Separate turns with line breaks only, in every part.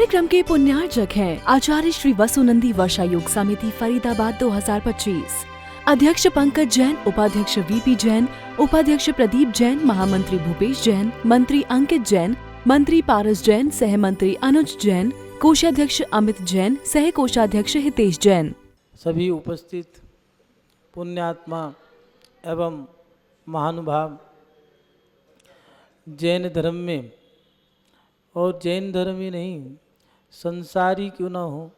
कार्यक्रम के पुण्यार्जक हैं आचार्य श्री वसुनंदी वर्षा योग समिति फरीदाबाद 2025। अध्यक्ष पंकज जैन, उपाध्यक्ष वीपी जैन, उपाध्यक्ष प्रदीप जैन, महामंत्री भूपेश जैन, मंत्री अंकित जैन, मंत्री पारस जैन, सह मंत्री अनुज जैन, कोषाध्यक्ष अमित जैन, सह कोषाध्यक्ष हितेश जैन।
सभी उपस्थित पुण्यात्मा एवं महानुभाव जैन धर्म में, और जैन धर्म ही नहीं, संसार ही क्यों ना हो,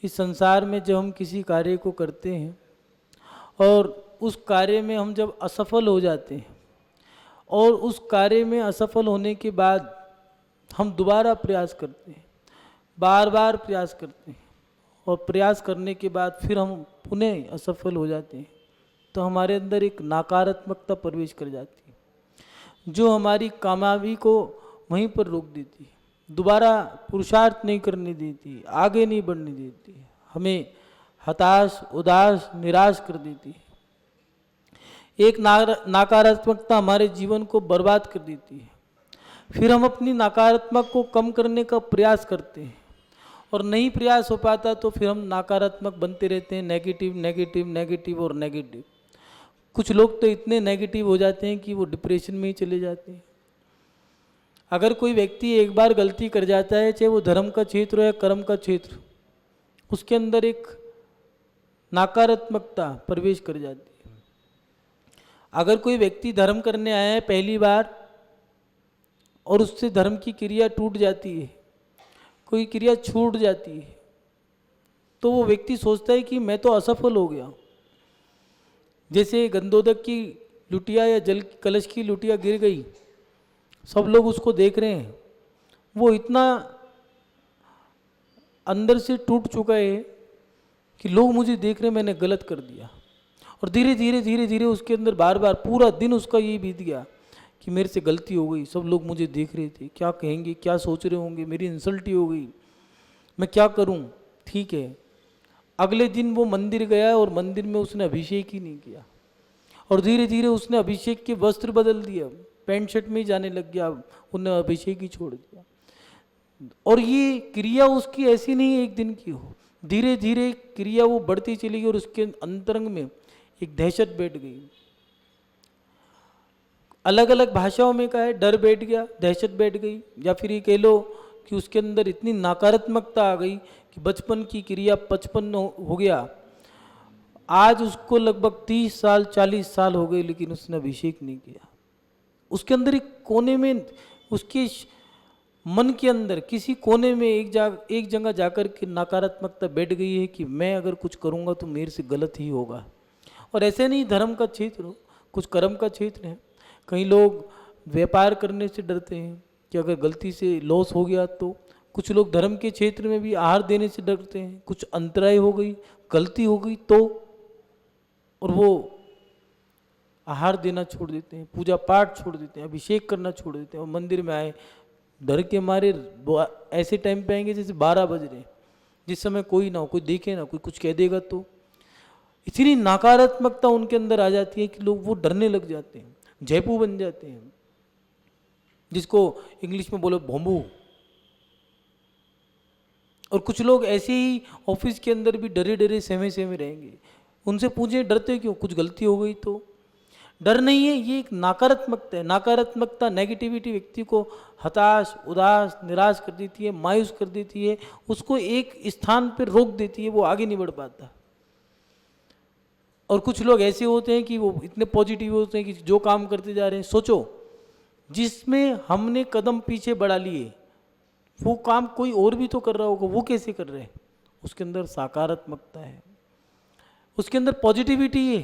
इस संसार में जब हम किसी कार्य को करते हैं और उस कार्य में हम जब असफल हो जाते हैं और उस कार्य में असफल होने के बाद हम दोबारा प्रयास करते हैं, बार बार प्रयास करते हैं और प्रयास करने के बाद फिर हम पुनः असफल हो जाते हैं, तो हमारे अंदर एक नकारात्मकता प्रवेश कर जाती है जो हमारी कामयाबी को वहीं पर रोक देती है, दोबारा पुरुषार्थ नहीं करने देती, आगे नहीं बढ़ने देती, हमें हताश, उदास, निराश कर देती है। एक नकारात्मकता हमारे जीवन को बर्बाद कर देती है। फिर हम अपनी नकारात्मक को कम करने का प्रयास करते हैं और नहीं प्रयास हो पाता तो फिर हम नकारात्मक बनते रहते हैं, नेगेटिव नेगेटिव नेगेटिव और नेगेटिव। कुछ लोग तो इतने नेगेटिव हो जाते हैं कि वो डिप्रेशन में ही चले जाते हैं। अगर कोई व्यक्ति एक बार गलती कर जाता है, चाहे वो धर्म का क्षेत्र हो या कर्म का क्षेत्र, उसके अंदर एक नकारात्मकता प्रवेश कर जाती है। अगर कोई व्यक्ति धर्म करने आया है पहली बार और उससे धर्म की क्रिया टूट जाती है, कोई क्रिया छूट जाती है, तो वो व्यक्ति सोचता है कि मैं तो असफल हो गया। जैसे गंदोदक की लुटिया या जल कलश की लुटिया गिर गई, सब लोग उसको देख रहे हैं, वो इतना अंदर से टूट चुका है कि लोग मुझे देख रहे हैं, मैंने गलत कर दिया। और धीरे धीरे धीरे धीरे उसके अंदर बार बार पूरा दिन उसका ये बीत गया कि मेरे से गलती हो गई, सब लोग मुझे देख रहे थे, क्या कहेंगे, क्या सोच रहे होंगे, मेरी इंसल्ट ही हो गई, मैं क्या करूं। ठीक है, अगले दिन वो मंदिर गया और मंदिर में उसने अभिषेक ही नहीं किया और धीरे धीरे उसने अभिषेक के वस्त्र बदल दिया, पैंट शर्ट में ही जाने लग गया, उन्हें अभिषेक ही छोड़ दिया। और ये क्रिया उसकी ऐसी नहीं एक दिन की हो, धीरे धीरे क्रिया वो बढ़ती चली गई और उसके अंतरंग में एक दहशत बैठ गई। अलग अलग भाषाओं में कहा है, डर बैठ गया, दहशत बैठ गई, या फिर ये कह लो कि उसके अंदर इतनी नकारात्मकता आ गई कि बचपन की क्रिया 55 हो गया। आज उसको लगभग 30 साल 40 साल हो गए लेकिन उसने अभिषेक नहीं किया। उसके अंदर एक कोने में, उसके मन के अंदर किसी कोने में एक जगह जाकर के नकारात्मकता बैठ गई है कि मैं अगर कुछ करूँगा तो मेरे से गलत ही होगा। और ऐसे नहीं धर्म का क्षेत्र हो, कुछ कर्म का क्षेत्र है। कई लोग व्यापार करने से डरते हैं कि अगर गलती से लॉस हो गया तो। कुछ लोग धर्म के क्षेत्र में भी आहार देने से डरते हैं, कुछ अंतराय हो गई, गलती हो गई तो, और वो आहार देना छोड़ देते हैं, पूजा पाठ छोड़ देते हैं, अभिषेक करना छोड़ देते हैं और मंदिर में आए डर के मारे ऐसे टाइम पे आएंगे जैसे 12 बज रहे, जिस समय कोई ना हो, कोई देखे ना, कोई कुछ कह देगा तो। इतनी नकारात्मकता उनके अंदर आ जाती है कि लोग वो डरने लग जाते हैं, जयपू बन जाते हैं, जिसको इंग्लिश में बोलो भोंबू। और कुछ लोग ऐसे ही ऑफिस के अंदर भी डरे डरे सहमे सहमे रहेंगे। उनसे पूछे डरते क्यों, कुछ गलती हो गई तो। डर नहीं है, ये एक नकारात्मकता है। नकारात्मकता, नेगेटिविटी व्यक्ति को हताश, उदास, निराश कर देती है, मायूस कर देती है, उसको एक स्थान पर रोक देती है, वो आगे नहीं बढ़ पाता। और कुछ लोग ऐसे होते हैं कि वो इतने पॉजिटिव होते हैं कि जो काम करते जा रहे हैं, सोचो जिसमें हमने कदम पीछे बढ़ा लिए वो काम कोई और भी तो कर रहा होगा, वो कैसे कर रहे हैं? उसके अंदर सकारात्मकता है, उसके अंदर पॉजिटिविटी है।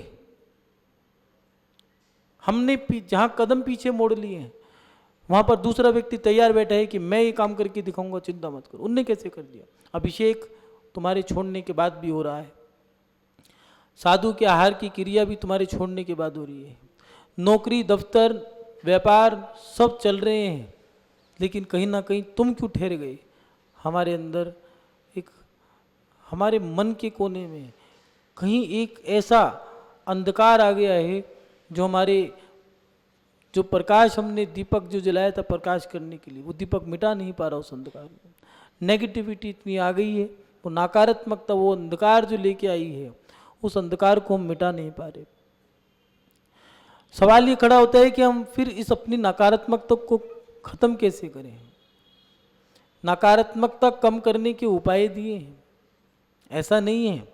हमने जहाँ कदम पीछे मोड़ लिए हैं वहाँ पर दूसरा व्यक्ति तैयार बैठा है कि मैं ये काम करके दिखाऊंगा, चिंता मत करो। उनने कैसे कर दिया? अभिषेक तुम्हारे छोड़ने के बाद भी हो रहा है, साधु के आहार की क्रिया भी तुम्हारे छोड़ने के बाद हो रही है, नौकरी, दफ्तर, व्यापार सब चल रहे हैं, लेकिन कहीं ना कहीं तुम क्यों ठहर गए? हमारे अंदर एक, हमारे मन के कोने में कहीं एक ऐसा अंधकार आ गया है जो हमारे, जो प्रकाश हमने दीपक जो जलाया था प्रकाश करने के लिए, वो दीपक मिटा नहीं पा रहा उस अंधकार में। नेगेटिविटी इतनी आ गई है, वो नकारात्मकता, वो अंधकार जो लेके आई है, उस अंधकार को हम मिटा नहीं पा रहे। सवाल ये खड़ा होता है कि हम फिर इस अपनी नकारात्मकता को खत्म कैसे करें। नकारात्मकता कम करने के उपाय दिए हैं, ऐसा नहीं है।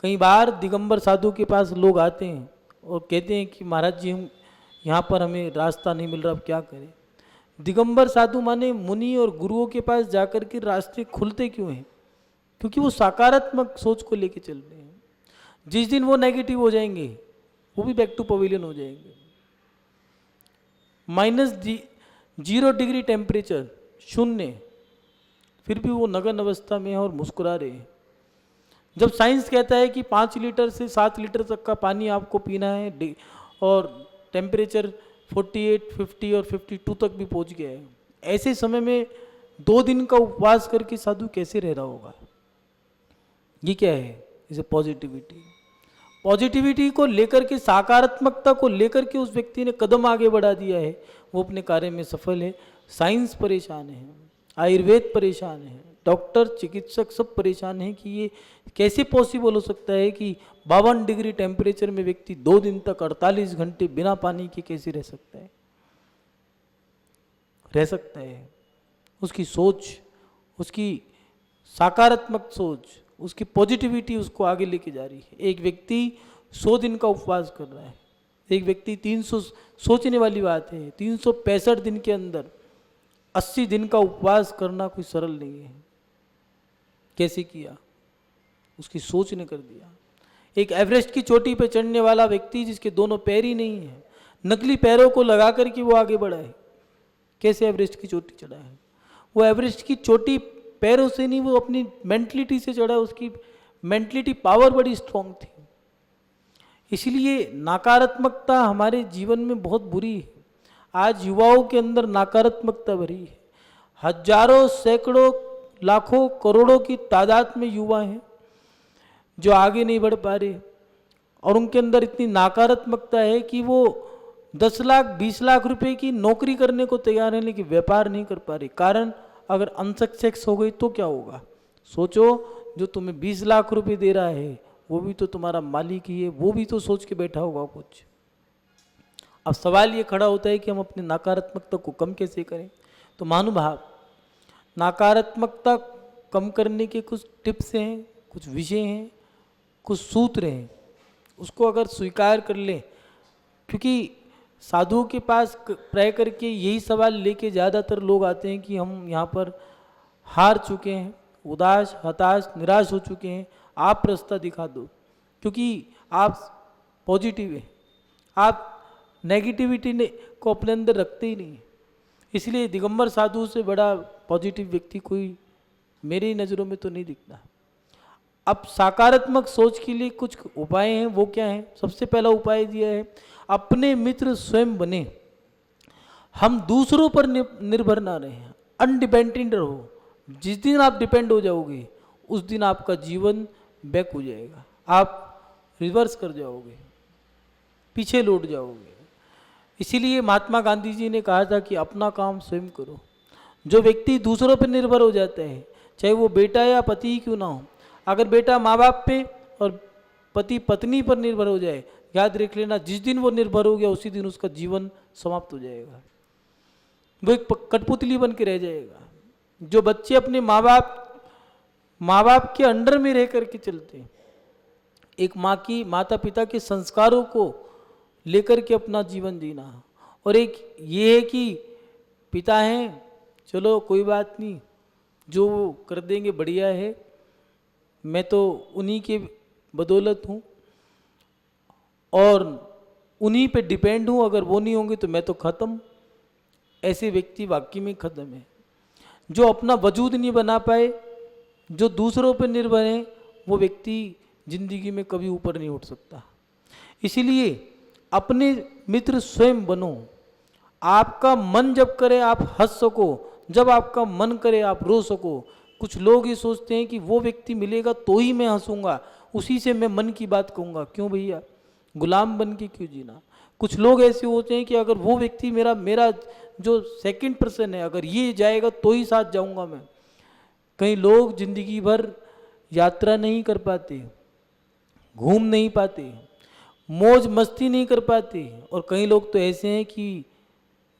कई बार दिगंबर साधु के पास लोग आते हैं और कहते हैं कि महाराज जी, हम यहाँ पर हमें रास्ता नहीं मिल रहा, अब क्या करें। दिगंबर साधु माने मुनि और गुरुओं के पास जाकर के रास्ते खुलते क्यों हैं? क्योंकि वो सकारात्मक सोच को लेके चल रहे हैं। जिस दिन वो नेगेटिव हो जाएंगे, वो भी बैक टू पवेलियन हो जाएंगे। -0 डिग्री टेम्परेचर, 0, फिर भी वो नगन अवस्था में है और मुस्कुरा रहे हैं। जब साइंस कहता है कि 5 लीटर से 7 लीटर तक का पानी आपको पीना है और टेम्परेचर 48, 50 और 52 तक भी पहुंच गया है, ऐसे समय में 2 दिन का उपवास करके साधु कैसे रह रहा होगा? ये क्या है? इसे पॉजिटिविटी। पॉजिटिविटी को लेकर के, सकारात्मकता को लेकर के उस व्यक्ति ने कदम आगे बढ़ा दिया है, वो अपने कार्य में सफल है। साइंस परेशान है, आयुर्वेद परेशान है, डॉक्टर, चिकित्सक सब परेशान हैं कि ये कैसे पॉसिबल हो सकता है कि 52 डिग्री टेम्परेचर में व्यक्ति 2 दिन तक 48 घंटे बिना पानी के कैसे रह सकता है? रह सकता है। उसकी सोच, उसकी सकारात्मक सोच, उसकी पॉजिटिविटी उसको आगे लेके जा रही है। एक व्यक्ति 100 दिन का उपवास कर रहा है, एक व्यक्ति 300, सोचने वाली बात है, 365 दिन के अंदर 80 दिन का उपवास करना कोई सरल नहीं है। कैसे किया? उसकी सोच ने कर दिया। एक एवरेस्ट की चोटी पे चढ़ने वाला व्यक्ति जिसके दोनों पैर ही नहीं है, नकली पैरों को लगा करके वो आगे बढ़ा है। कैसे एवरेस्ट की चोटी चढ़ा है? वो एवरेस्ट की चोटी पैरों से नहीं, वो अपनी मेंटलिटी से चढ़ा। उसकी मेंटलिटी पावर बड़ी स्ट्रांग थी। इसलिए नकारात्मकता हमारे जीवन में बहुत बुरी है। आज युवाओं के अंदर नकारात्मकता भरी है। हजारों, सैकड़ों, लाखों, करोड़ों की तादाद में युवा हैं जो आगे नहीं बढ़ पा रहे, और उनके अंदर इतनी नकारात्मकता है कि वो 10 लाख 20 लाख रुपए की नौकरी करने को तैयार है, लेकिन व्यापार नहीं कर पा रहे। कारण, अगर अनसक्सेस हो गई तो क्या होगा? सोचो, जो तुम्हें 20 लाख रुपए दे रहा है वो भी तो तुम्हारा मालिक ही है, वो भी तो सोच के बैठा होगा कुछ। अब सवाल ये खड़ा होता है कि हम अपनी नकारात्मकता को कम कैसे करें। तो महानुभाव, नकारात्मकता कम करने के कुछ टिप्स हैं, कुछ विषय हैं, कुछ सूत्र हैं। उसको अगर स्वीकार कर लें, क्योंकि साधुओं के पास प्राय करके यही सवाल लेके ज़्यादातर लोग आते हैं कि हम यहाँ पर हार चुके हैं, उदास, हताश, निराश हो चुके हैं, आप रास्ता दिखा दो। क्योंकि आप पॉजिटिव हैं, आप नेगेटिविटी को अपने अंदर रखते ही नहीं। इसलिए दिगंबर साधु से बड़ा पॉजिटिव व्यक्ति कोई मेरी नज़रों में तो नहीं दिखता। अब सकारात्मक सोच के लिए कुछ उपाय हैं। वो क्या हैं? सबसे पहला उपाय दिया है, अपने मित्र स्वयं बने। हम दूसरों पर निर्भर ना रहें, अनडिपेंडेंट रहो। जिस दिन आप डिपेंड हो जाओगे, उस दिन आपका जीवन बैक हो जाएगा, आप रिवर्स कर जाओगे, पीछे लौट जाओगे। इसीलिए महात्मा गांधी जी ने कहा था कि अपना काम स्वयं करो। जो व्यक्ति दूसरों पर निर्भर हो जाता है, चाहे वो बेटा या पति ही क्यों ना हो, अगर बेटा माँ बाप पे और पति पत्नी पर निर्भर हो जाए, याद रख लेना, जिस दिन वो निर्भर हो गया उसी दिन उसका जीवन समाप्त हो जाएगा। वो एक कठपुतली बन के रह जाएगा। जो बच्चे अपने माँ बाप के अंडर में रह करके चलते हैं, एक माता पिता के संस्कारों को लेकर के अपना जीवन जीना, और एक ये है कि पिता हैं, चलो कोई बात नहीं, जो वो कर देंगे बढ़िया है, मैं तो उन्हीं के बदौलत हूँ और उन्हीं पे डिपेंड हूँ, अगर वो नहीं होंगे तो मैं तो ख़त्म। ऐसे व्यक्ति वाकई में ख़त्म है। जो अपना वजूद नहीं बना पाए, जो दूसरों पर निर्भर है, वो व्यक्ति जिंदगी में कभी ऊपर नहीं उठ सकता। इसीलिए अपने मित्र स्वयं बनो। आपका मन जब करे आप हंस सको, जब आपका मन करे आप रो सको। कुछ लोग ये सोचते हैं कि वो व्यक्ति मिलेगा तो ही मैं हंसूंगा, उसी से मैं मन की बात कहूँगा। क्यों भैया, गुलाम बन के क्यों जीना। कुछ लोग ऐसे होते हैं कि अगर वो व्यक्ति मेरा जो सेकंड पर्सन है, अगर ये जाएगा तो ही साथ जाऊंगा मैं। कई लोग जिंदगी भर यात्रा नहीं कर पाते, घूम नहीं पाते, मौज मस्ती नहीं कर पाते, और कई लोग तो ऐसे हैं कि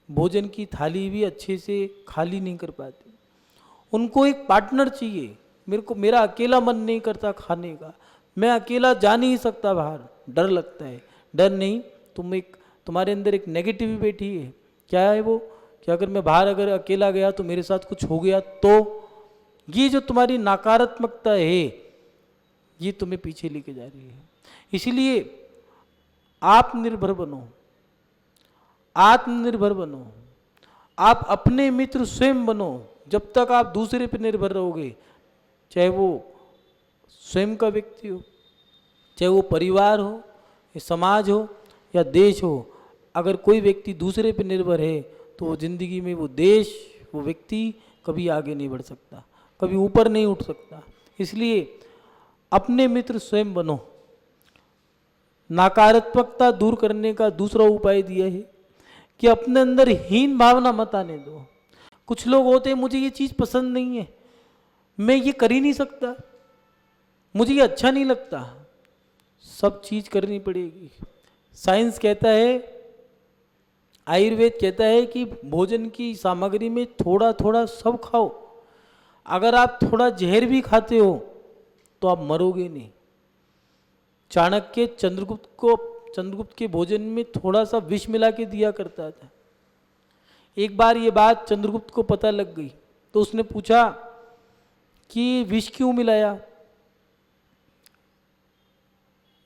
भोजन की थाली भी अच्छे से खाली नहीं कर पाते। उनको एक पार्टनर चाहिए। मेरा अकेला मन नहीं करता खाने का, मैं अकेला जा नहीं सकता बाहर, डर लगता है। डर नहीं, तुम्हारे अंदर एक नेगेटिव बैठी है। क्या है वो? कि अगर मैं बाहर अगर अकेला गया तो मेरे साथ कुछ हो गया तो, ये जो तुम्हारी नकारात्मकता है ये तुम्हें पीछे लेके जा रही है। इसलिए आत्मनिर्भर बनो, आत्मनिर्भर बनो। आप अपने मित्र स्वयं बनो। जब तक आप दूसरे पर निर्भर रहोगे, चाहे वो स्वयं का व्यक्ति हो, चाहे वो परिवार हो, या समाज हो, या देश हो, अगर कोई व्यक्ति दूसरे पर निर्भर है तो वो जिंदगी में वो देश, वो व्यक्ति कभी आगे नहीं बढ़ सकता, कभी ऊपर नहीं उठ सकता। इसलिए अपने मित्र स्वयं बनो। नकारात्मकता दूर करने का दूसरा उपाय दिया है कि अपने अंदर हीन भावना मत आने दो। कुछ लोग होते हैं, मुझे ये चीज़ पसंद नहीं है, मैं ये कर ही नहीं सकता, मुझे ये अच्छा नहीं लगता। सब चीज़ करनी पड़ेगी। साइंस कहता है, आयुर्वेद कहता है कि भोजन की सामग्री में थोड़ा थोड़ा सब खाओ। अगर आप थोड़ा जहर भी खाते हो तो आप मरोगे नहीं। चाणक्य चंद्रगुप्त के भोजन में थोड़ा सा विष मिला के दिया करता था। एक बार ये बात चंद्रगुप्त को पता लग गई तो उसने पूछा कि विष क्यों मिलाया।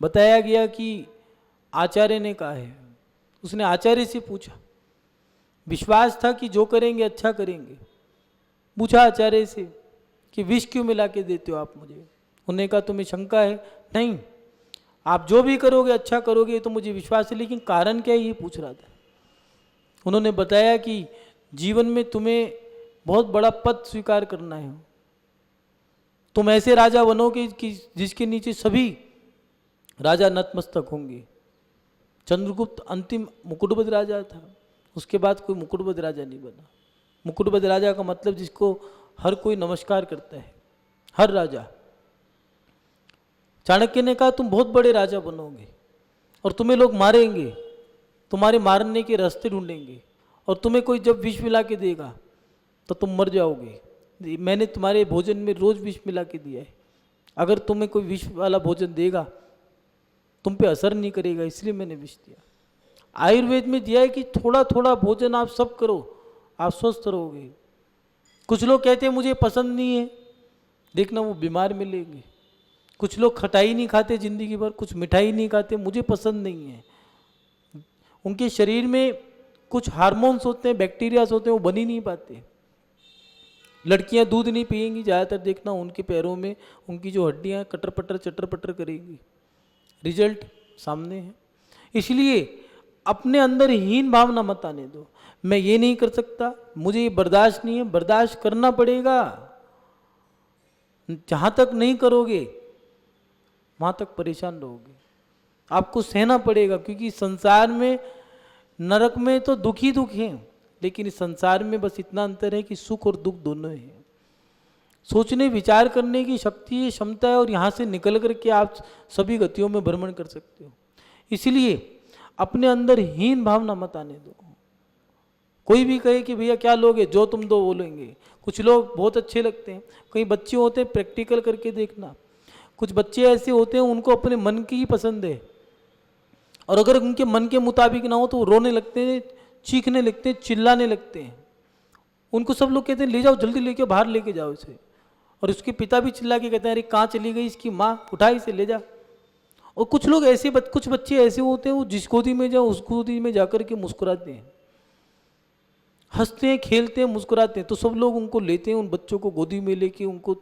बताया गया कि आचार्य ने कहा है। उसने आचार्य से पूछा, विश्वास था कि जो करेंगे अच्छा करेंगे। पूछा आचार्य से कि विष क्यों मिला के देते हो आप मुझे। उन्होंने कहा, तुम्हें शंका है? नहीं, आप जो भी करोगे अच्छा करोगे, तो मुझे विश्वास है, लेकिन कारण क्या है ये पूछ रहा था। उन्होंने बताया कि जीवन में तुम्हें बहुत बड़ा पद स्वीकार करना है। तुम ऐसे राजा बनोगे कि जिसके नीचे सभी राजा नतमस्तक होंगे। चंद्रगुप्त अंतिम मुकुटबद्ध राजा था, उसके बाद कोई मुकुटबद्ध राजा नहीं बना। मुकुटबद्ध राजा का मतलब जिसको हर कोई नमस्कार करता है, हर राजा। चाणक्य ने कहा, तुम बहुत बड़े राजा बनोगे और तुम्हें लोग मारेंगे, तुम्हारे मारने के रास्ते ढूंढेंगे, और तुम्हें कोई जब विष मिला के देगा तो तुम मर जाओगे। मैंने तुम्हारे भोजन में रोज विष मिला के दिया है, अगर तुम्हें कोई विष वाला भोजन देगा तुम पे असर नहीं करेगा, इसलिए मैंने विष दिया। आयुर्वेद में दिया है कि थोड़ा थोड़ा भोजन आप सब करो, आप स्वस्थ रहोगे। कुछ लोग कहते हैं मुझे पसंद नहीं है, देखना वो बीमार मिलेंगे। कुछ लोग खटाई नहीं खाते जिंदगी भर, कुछ मिठाई नहीं खाते, मुझे पसंद नहीं है। उनके शरीर में कुछ हार्मोन्स होते हैं, बैक्टीरियाज होते हैं, वो बन ही नहीं पाते। लड़कियां दूध नहीं पिएंगी, ज़्यादातर देखना उनके पैरों में उनकी जो हड्डियां कटर पटर करेंगी। रिजल्ट सामने है। इसलिए अपने अंदर हीन भावना मत आने दो। मैं ये नहीं कर सकता, मुझे ये बर्दाश्त नहीं है, बर्दाश्त करना पड़ेगा। जहाँ तक नहीं करोगे वहाँ तक परेशान रहोगे, आपको सहना पड़ेगा। क्योंकि संसार में, नरक में तो दुख ही दुख है, लेकिन इस संसार में बस इतना अंतर है कि सुख और दुख दोनों हैं। सोचने विचार करने की शक्ति, क्षमता है, और यहाँ से निकल करके आप सभी गतियों में भ्रमण कर सकते हो। इसलिए अपने अंदर हीन भावना मत आने दो। कोई भी कहे कि भैया क्या लोगे, जो तुम दो वो लेंगे। कुछ लोग बहुत अच्छे लगते हैं, कई बच्चे होते हैं, प्रैक्टिकल करके देखना, कुछ बच्चे ऐसे होते हैं उनको अपने मन की ही पसंद है, और अगर उनके मन के मुताबिक ना हो तो वो रोने लगते हैं, चीखने लगते हैं, चिल्लाने लगते हैं। उनको सब लोग कहते हैं ले जाओ, जल्दी लेके बाहर लेके जाओ इसे। और उसके पिता भी चिल्ला के कहते हैं अरे कहाँ चली गई इसकी माँ, उठा इसे ले जा। और कुछ लोग ऐसे कुछ बच्चे ऐसे होते हैं, वो जिस गोदी में जाओ उस गोदी में जाकर के मुस्कुराते हैं, हंसते हैं, खेलते हैं, मुस्कुराते हैं। तो सब लोग उनको लेते हैं, उन बच्चों को गोदी में लेके उनको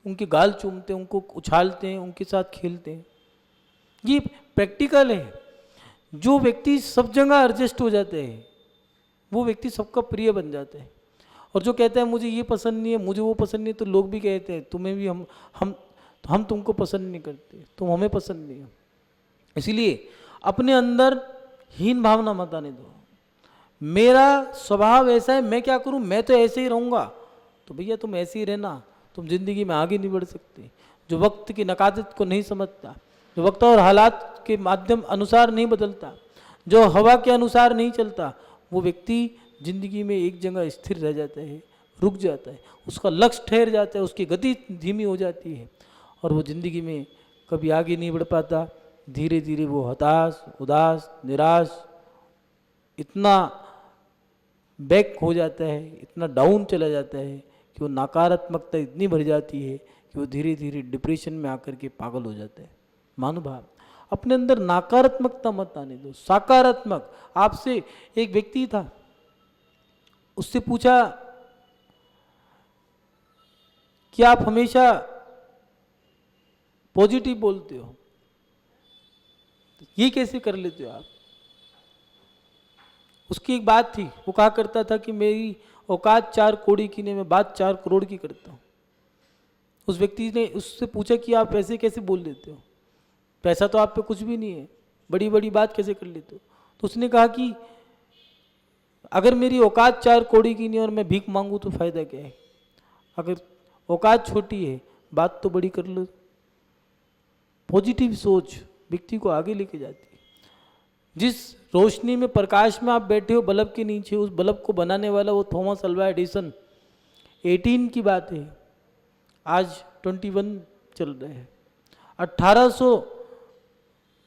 उनके गाल चूमते हैं, उनको उछालते हैं, उनके साथ खेलते हैं। ये प्रैक्टिकल है। जो व्यक्ति सब जगह एडजस्ट हो जाते हैं वो व्यक्ति सबका प्रिय बन जाता है। और जो कहता है मुझे ये पसंद नहीं है, मुझे वो पसंद नहीं है, तो लोग भी कहते हैं तुम्हें भी हम तुमको पसंद नहीं करते, तुम हमें पसंद नहीं हो। इसीलिए अपने अंदर हीन भावना मत आने दो। मेरा स्वभाव ऐसा है, मैं क्या करूं, मैं तो ऐसे ही रहूंगा। तो भैया तुम ऐसे ही रहना, तुम जिंदगी में आगे नहीं बढ़ सकते। जो वक्त की नकादत को नहीं समझता, जो वक्त और हालात के माध्यम अनुसार नहीं बदलता, जो हवा के अनुसार नहीं चलता, वो व्यक्ति जिंदगी में एक जगह स्थिर रह जाता है, रुक जाता है, उसका लक्ष्य ठहर जाता है, उसकी गति धीमी हो जाती है और वो जिंदगी में कभी आगे नहीं बढ़ पाता। धीरे धीरे वो हताश, उदास, निराश, इतना बैक हो जाता है, इतना डाउन चला जाता है कि वो नकारात्मकता इतनी भर जाती है कि वो धीरे धीरे डिप्रेशन में आकर के पागल हो जाता है। महानुभाव, अपने अंदर नकारात्मकता मत आने दो, सकारात्मक। आपसे एक व्यक्ति था, उससे पूछा कि आप हमेशा पॉजिटिव बोलते हो, ये कैसे कर लेते हो आप? उसकी एक बात थी, वो कहा करता था कि मेरी औकात 4 कौड़ी की नहीं, मैं बात 4 करोड़ की करता हूँ। उस व्यक्ति ने उससे पूछा कि आप ऐसे कैसे बोल लेते हो, पैसा तो आप पे कुछ भी नहीं है, बड़ी बड़ी बात कैसे कर लेते हो? तो उसने कहा कि अगर मेरी औकात 4 कौड़ी की नहीं और मैं भीख मांगूँ तो फायदा क्या है? अगर औकात छोटी है, बात तो बड़ी कर लो। पॉजिटिव सोच व्यक्ति को आगे लेके जाती है। जिस रोशनी में, प्रकाश में आप बैठे हो बल्ब के नीचे, उस बल्ब को बनाने वाला वो थॉमस अल्वा एडिसन, 18 की बात है, आज 21 चल रहे हैं।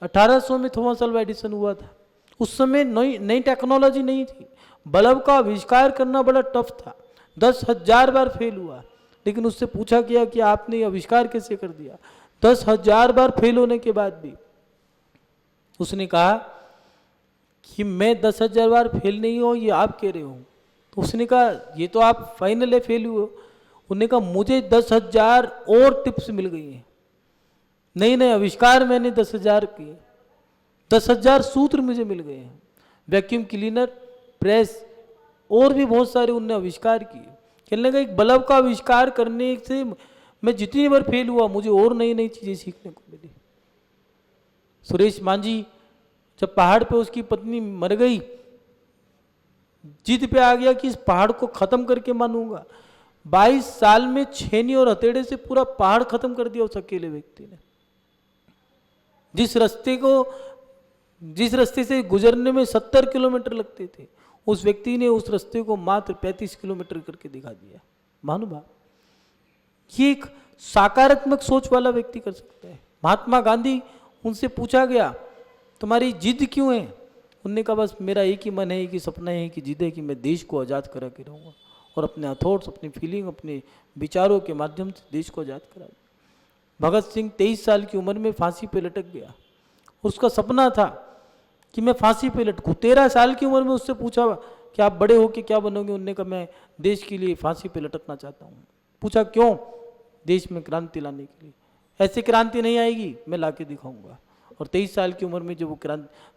1800 में थॉमस अल्वा एडिसन हुआ था। उस समय नई टेक्नोलॉजी नहीं थी, बल्ब का आविष्कार करना बड़ा टफ था, 10,000 बार फेल हुआ। लेकिन उससे पूछा गया कि आपने आविष्कार कैसे कर दिया? 10,000 बार फेल होने के बाद भी उसने कहा कि मैं 10,000 बार फेल नहीं हो, ये आप कह रहे हो। तो उसने कहा ये तो आप फाइनल है, फेल हुए। उन्होंने कहा मुझे 10,000 और टिप्स मिल गई हैं, नए नए आविष्कार मैंने 10,000 किए, 10,000 सूत्र मुझे मिल गए हैं, वैक्यूम क्लीनर, प्रेस और भी बहुत सारे उनने आविष्कार किए। कहने लगा एक बल्ब का आविष्कार करने से मैं जितनी बार फेल हुआ, मुझे और नई नई चीज़ें सीखने को मिली। सुरेश मांझी जब पहाड़ पे उसकी पत्नी मर गई, जिद पे आ गया कि इस पहाड़ को खत्म करके मानूंगा। 22 साल में छेनी और हथेड़े से पूरा पहाड़ खत्म कर दिया उस अकेले व्यक्ति ने। जिस रास्ते से गुजरने में 70 किलोमीटर लगते थे, उस व्यक्ति ने उस रास्ते को मात्र 35 किलोमीटर करके दिखा दिया। महानुभाव, ये एक सकारात्मक सोच वाला व्यक्ति कर सकता है। महात्मा गांधी, उनसे पूछा गया तुम्हारी जिद क्यों है? उनने कहा बस मेरा एक ही मन है, एक ही सपना है, कि जिद है कि मैं देश को आज़ाद करा के रहूँगा और अपने थॉट्स, अपनी फीलिंग, अपने विचारों के माध्यम से देश को आज़ाद करा। भगत सिंह 23 साल की उम्र में फांसी पे लटक गया। उसका सपना था कि मैं फांसी पे लटकूँ। 13 साल की उम्र में उससे पूछा कि आप बड़े होके क्या बनोगे? उनने कहा मैं देश के लिए फांसी पे लटकना चाहता हूँ। पूछा क्यों? देश में क्रांति लाने के लिए। ऐसे क्रांति नहीं आएगी, मैं ला के दिखाऊंगा। और 23 साल की उम्र में जब वो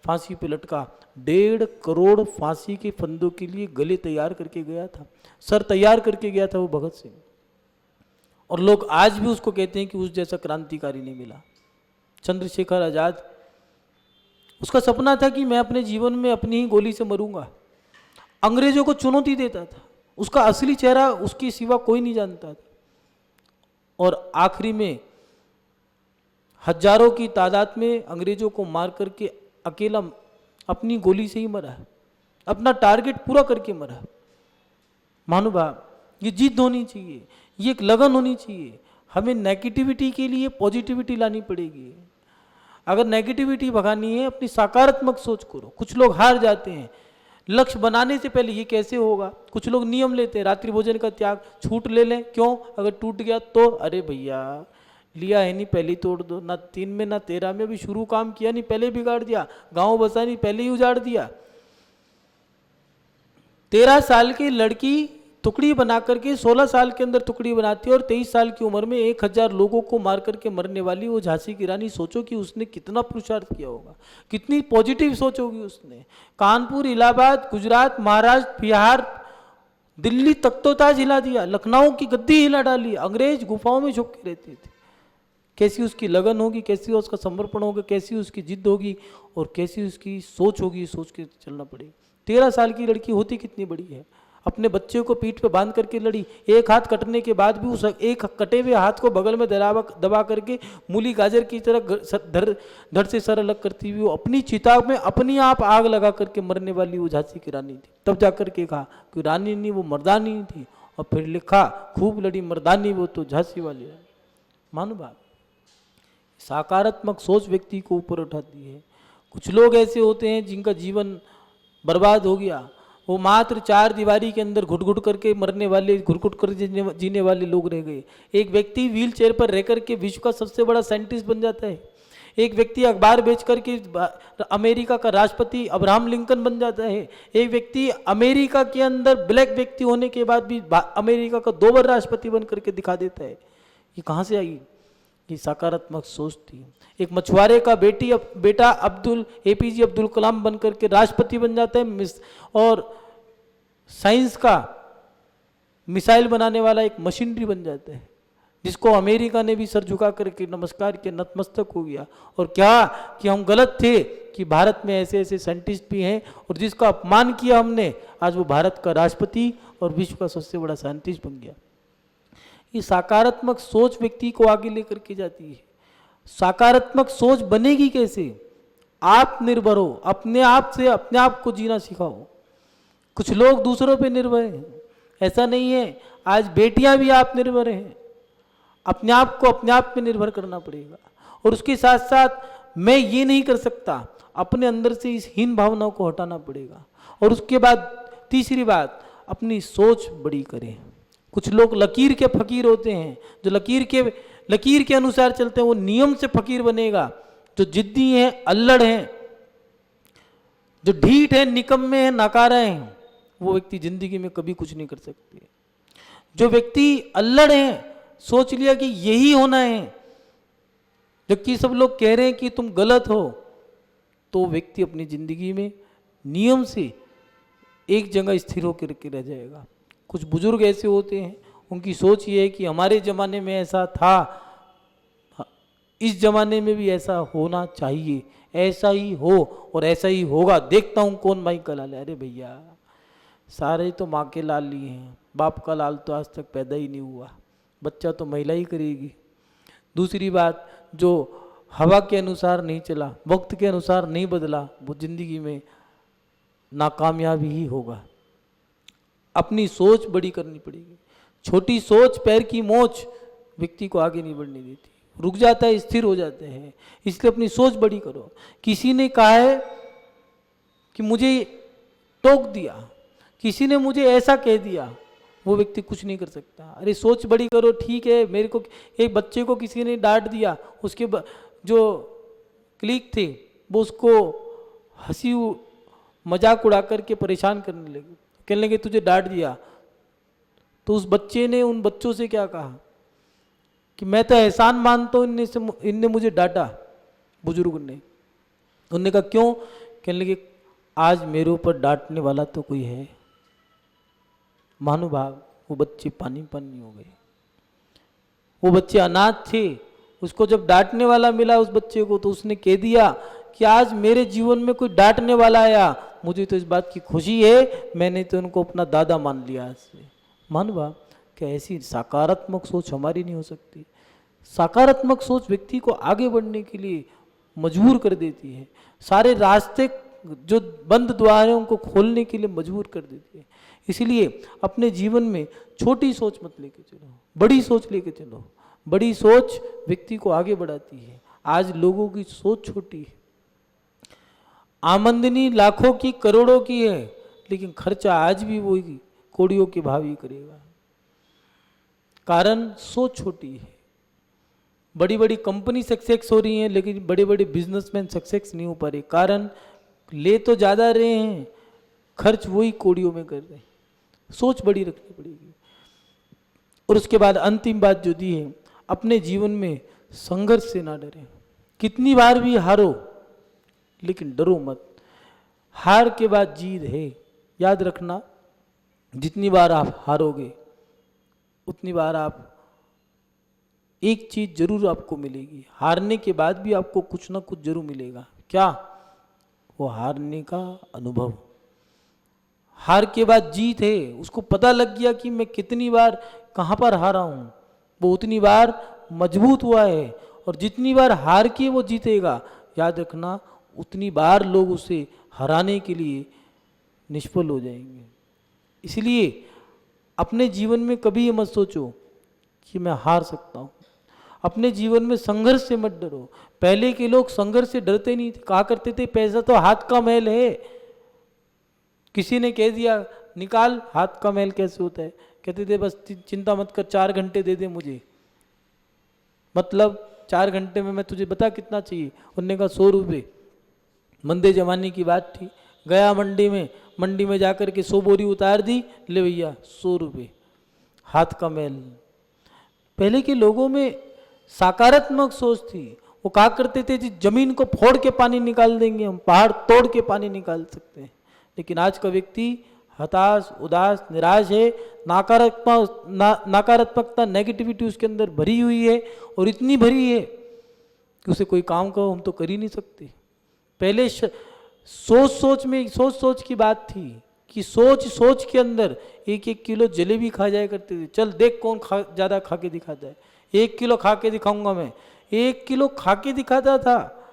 फांसी पे लटका, 1.5 करोड़ फांसी के फंदों के लिए गले तैयार करके गया था, सर तैयार करके गया था वो भगत सिंह। और लोग आज भी उसको कहते हैं कि उस जैसा क्रांतिकारी नहीं मिला। चंद्रशेखर आजाद, उसका सपना था कि मैं अपने जीवन में अपनी ही गोली से मरूंगा। अंग्रेजों को चुनौती देता था, उसका असली चेहरा उसके सिवा कोई नहीं जानता था। और आखिरी में हजारों की तादाद में अंग्रेजों को मार करके अकेला अपनी गोली से ही मरा, अपना टारगेट पूरा करके मरा। महानुभाव, ये जिद होनी चाहिए, ये एक लगन होनी चाहिए। हमें नेगेटिविटी के लिए पॉजिटिविटी लानी पड़ेगी। अगर नेगेटिविटी भगानी है, अपनी सकारात्मक सोच करो। कुछ लोग हार जाते हैं लक्ष्य बनाने से पहले, ये कैसे होगा। कुछ लोग नियम लेते हैं, रात्रि भोजन का त्याग, छूट ले लें, क्यों? अगर टूट गया तो अरे भैया लिया है नहीं, पहले ही तोड़ दो। ना 3 में ना 13 में, अभी शुरू काम किया नहीं, पहले बिगाड़ दिया। गांव बसा नहीं, पहले ही उजाड़ दिया। 13 साल की लड़की टुकड़ी बना करके 16 साल के अंदर टुकड़ी बनाती है, और 23 साल की उम्र में 1000 लोगों को मार करके मरने वाली वो झांसी की रानी। सोचो कि उसने कितना पुरुषार्थ किया होगा, कितनी पॉजिटिव सोच होगी उसने। कानपुर, इलाहाबाद, गुजरात, महाराष्ट्र, बिहार, दिल्ली तक तो ताज हिला दिया, लखनऊ की गद्दी हिला डाली। अंग्रेज गुफाओं में छुप के रहते थे। कैसी उसकी लगन होगी, कैसी उसका समर्पण होगा, कैसी उसकी जिद होगी, और कैसी उसकी सोच होगी। सोच के चलना पड़ेगा। 13 साल की लड़की होती कितनी बड़ी है। अपने बच्चे को पीठ पे बांध करके लड़ी, एक हाथ कटने के बाद भी उस एक कटे हुए हाथ को बगल में दबा करके मूली गाजर की तरह धड़ से सर अलग करती हुई वो अपनी चिता में अपनी आप आग लगा करके मरने वाली वो झांसी की रानी थी। तब जाकर के कहा कि रानी नहीं, वो मर्दानी थी। और फिर लिखा खूब लड़ी मर्दानी, वो तो झांसी वाली रानी। मानो बात, सकारात्मक सोच व्यक्ति को ऊपर उठाती है। कुछ लोग ऐसे होते हैं जिनका जीवन बर्बाद हो गया, वो मात्र चार दीवारी के अंदर घुट घुट करके मरने वाले, घुट घुट कर जीने वाले लोग रह गए। एक व्यक्ति व्हील चेयर पर रह करके विश्व का सबसे बड़ा साइंटिस्ट बन जाता है। एक व्यक्ति अखबार बेच करके अमेरिका का राष्ट्रपति अब्राहम लिंकन बन जाता है। एक व्यक्ति अमेरिका के अंदर ब्लैक व्यक्ति होने के बाद भी अमेरिका का 2 बार राष्ट्रपति बन करके दिखा देता है। ये कहाँ से आई? ये सकारात्मक सोच थी। एक मछुआरे का बेटा APJ अब्दुल कलाम बन करके राष्ट्रपति बन जाता है। और साइंस का मिसाइल बनाने वाला एक मशीनरी बन जाता है, जिसको अमेरिका ने भी सर झुका करके नमस्कार के नतमस्तक हो गया। और क्या कि हम गलत थे कि भारत में ऐसे ऐसे साइंटिस्ट भी हैं, और जिसका अपमान किया हमने, आज वो भारत का राष्ट्रपति और विश्व का सबसे बड़ा साइंटिस्ट बन गया। ये सकारात्मक सोच व्यक्ति को आगे लेकर के जाती है। सकारात्मक सोच बनेगी कैसे? आत्मनिर्भर हो, अपने आप से अपने आप को जीना सिखाओ। कुछ लोग दूसरों पे निर्भर हैं, ऐसा नहीं है। आज बेटियां भी आत्मनिर्भर हैं। अपने आप को अपने आप पे निर्भर करना पड़ेगा। और उसके साथ साथ मैं ये नहीं कर सकता, अपने अंदर से इस हीन भावनाओं को हटाना पड़ेगा। और उसके बाद तीसरी बात, अपनी सोच बड़ी करें। कुछ लोग लकीर के फकीर होते हैं, जो लकीर के अनुसार चलते हैं, वो नियम से फकीर बनेगा। जो जिद्दी हैं, अल्लड़ हैं, जो ढीठ हैं, निकम्मे हैं, नाकारा हैं, वो व्यक्ति जिंदगी में कभी कुछ नहीं कर सकते। जो व्यक्ति अल्लड़ हैं, सोच लिया कि यही होना है, जबकि सब लोग कह रहे हैं कि तुम गलत हो, तो व्यक्ति अपनी जिंदगी में नियम से एक जगह स्थिर होकर के रह जाएगा। कुछ बुजुर्ग ऐसे होते हैं, उनकी सोच ये है कि हमारे ज़माने में ऐसा था, इस ज़माने में भी ऐसा होना चाहिए, ऐसा ही हो और ऐसा ही होगा, देखता हूँ कौन माई का लाल है। अरे भैया, सारे तो माँ के लाल लिए हैं, बाप का लाल तो आज तक पैदा ही नहीं हुआ, बच्चा तो महिला ही करेगी। दूसरी बात, जो हवा के अनुसार नहीं चला, वक्त के अनुसार नहीं बदला, वो जिंदगी में नाकामयाबी ही होगा। अपनी सोच बड़ी करनी पड़ेगी। छोटी सोच पैर की मोच व्यक्ति को आगे नहीं बढ़ने देती, रुक जाता है, स्थिर हो जाते हैं। इसलिए अपनी सोच बड़ी करो। किसी ने कहा है कि मुझे टोक दिया, किसी ने मुझे ऐसा कह दिया, वो व्यक्ति कुछ नहीं कर सकता। अरे सोच बड़ी करो, ठीक है। मेरे को एक बच्चे को किसी ने डांट दिया, उसके जो क्लिक थे वो उसको हंसी मजाक उड़ा करके परेशान करने लगे, कहने लगे तुझे डांट दिया। तो उस बच्चे ने उन बच्चों से क्या कहा कि मैं तो एहसान मानता हूँ, इनने मुझे डांटा। बुजुर्ग ने, उन्होंने कहा क्यों? कहने लगे आज मेरे ऊपर डांटने वाला तो कोई है। महानुभाव, वो बच्चे पानी पानी हो गए। वो बच्चे अनाथ थे, उसको जब डांटने वाला मिला उस बच्चे को, तो उसने कह दिया कि आज मेरे जीवन में कोई डांटने वाला आया, मुझे तो इस बात की खुशी है, मैंने तो उनको अपना दादा मान लिया आज से। महानुभाव, क्या ऐसी सकारात्मक सोच हमारी नहीं हो सकती? सकारात्मक सोच व्यक्ति को आगे बढ़ने के लिए मजबूर कर देती है, सारे रास्ते जो बंद द्वारों को खोलने के लिए मजबूर कर देती है। इसलिए अपने जीवन में छोटी सोच मत लेके चलो, बड़ी सोच लेके चलो। बड़ी सोच व्यक्ति को आगे बढ़ाती है। आज लोगों की सोच छोटी है, आमदनी लाखों की करोड़ों की है, लेकिन खर्चा आज भी वही कौड़ियों के भाव ही करेगा। कारण सोच छोटी है। बड़ी बड़ी कंपनी सक्सेस हो रही हैं, लेकिन बड़े बड़े बिजनेसमैन सक्सेस नहीं हो पा रहे। कारण ले तो ज़्यादा रहे हैं, खर्च वही कौड़ियों में कर रहे हैं। सोच बड़ी रखनी पड़ेगी। और उसके बाद अंतिम बात जो दी है, अपने जीवन में संघर्ष से ना डरें। कितनी बार भी हारो, लेकिन डरो मत। हार के बाद जीत है। याद रखना, जितनी बार आप हारोगे उतनी बार आप एक चीज जरूर आपको मिलेगी। हारने के बाद भी आपको कुछ ना कुछ जरूर मिलेगा। क्या? वो हारने का अनुभव। हार के बाद जीत है, उसको पता लग गया कि मैं कितनी बार कहाँ पर हारा हूँ, वो उतनी बार मजबूत हुआ है। और जितनी बार हार के वो जीतेगा, याद रखना उतनी बार लोग उसे हराने के लिए निष्फल हो जाएंगे। इसलिए अपने जीवन में कभी ये मत सोचो कि मैं हार सकता हूँ। अपने जीवन में संघर्ष से मत डरो। पहले के लोग संघर्ष से डरते नहीं थे, कहा करते थे पैसा तो हाथ का मैल है। किसी ने कह दिया निकाल, हाथ का मैल कैसे होता है, कहते थे बस चिंता मत कर, 4 घंटे दे दे मुझे, मतलब 4 घंटे में मैं तुझे बता कितना चाहिए। उन्होंने कहा 100 रुपये। मंदे जमाने की बात थी, गया मंडी में जाकर के 100 बोरी उतार दी, ले भैया 100 रुपये, हाथ का मैल। पहले के लोगों में सकारात्मक सोच थी। वो कहा करते थे जी जमीन को फोड़ के पानी निकाल देंगे हम, पहाड़ तोड़ के पानी निकाल सकते हैं। लेकिन आज का व्यक्ति हताश, उदास, निराश है, नकारात्मकता, नेगेटिविटी उसके अंदर भरी हुई है, और इतनी भरी है कि उसे कोई काम कहो हम तो कर ही नहीं सकते। पहले सोच की बात थी कि सोच के अंदर 1-1 किलो जलेबी खा जाया करते थे। चल देख कौन ज़्यादा खा के दिखाता है, 1 किलो खा के दिखाऊंगा मैं। 1 किलो खा के दिखाता था,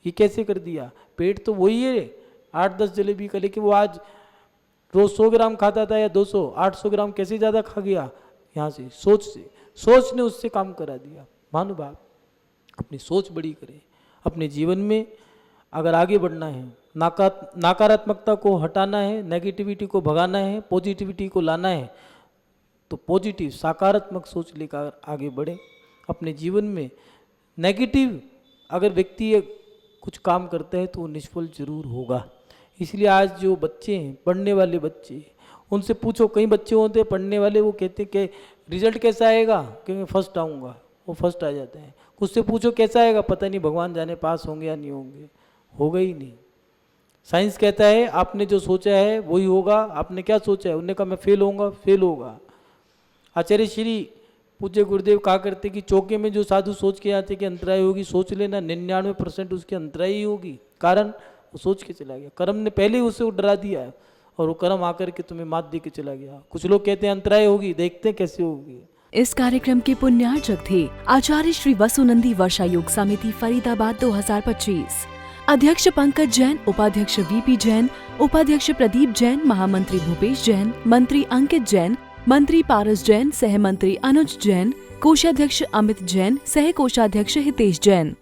ये कैसे कर दिया। पेट तो वही है 8-10 जलेबी का, लेकिन वो आज रोज 100 ग्राम खाता था या 200, 800 ग्राम कैसे ज़्यादा खा गया। यहाँ से सोच ने उससे काम करा दिया। महानुभाव, अपनी सोच बड़ी करें। अपने जीवन में अगर आगे बढ़ना है, नकारात्मकता को हटाना है, नेगेटिविटी को भगाना है, पॉजिटिविटी को लाना है, तो पॉजिटिव सकारात्मक सोच लेकर आगे बढ़ें। अपने जीवन में नेगेटिव अगर व्यक्ति कुछ काम करता है तो वो निष्फल जरूर होगा। इसलिए आज जो बच्चे हैं, पढ़ने वाले बच्चे, उनसे पूछो, कई बच्चे होते हैं पढ़ने वाले, वो कहते हैं कि रिजल्ट कैसा आएगा, कि मैं फर्स्ट आऊँगा, वो फर्स्ट आ जाते हैं। कुछ से पूछो कैसा आएगा, पता नहीं, भगवान जाने पास होंगे या नहीं होंगे, होगा ही नहीं। साइंस कहता है आपने जो सोचा है वही होगा, आपने क्या सोचा है। उन्होंने कहा मैं फेल होऊंगा, फेल होगा। आचार्य श्री पूज्य गुरुदेव कहा करते कि चौके में जो साधु सोच के आते कि अंतराय होगी, सोच लेना 99% उसकी अंतराय ही होगी। कारण वो सोच के चला गया, कर्म ने पहले ही उसे डरा दिया है, और वो कर्म आकर के तुम्हें मात दे के चला गया। कुछ लोग कहते हैं अंतराय होगी, देखते हैं कैसे होगी।
इस कार्यक्रम के पुण्यार्चक थे आचार्य श्री वसुनंदी वर्षा योग समिति फरीदाबाद 2025। अध्यक्ष पंकज जैन, उपाध्यक्ष वीपी जैन, उपाध्यक्ष प्रदीप जैन, महामंत्री भूपेश जैन, मंत्री अंकित जैन, मंत्री पारस जैन, सह मंत्री अनुज जैन, कोषाध्यक्ष अमित जैन, सह कोषाध्यक्ष हितेश जैन।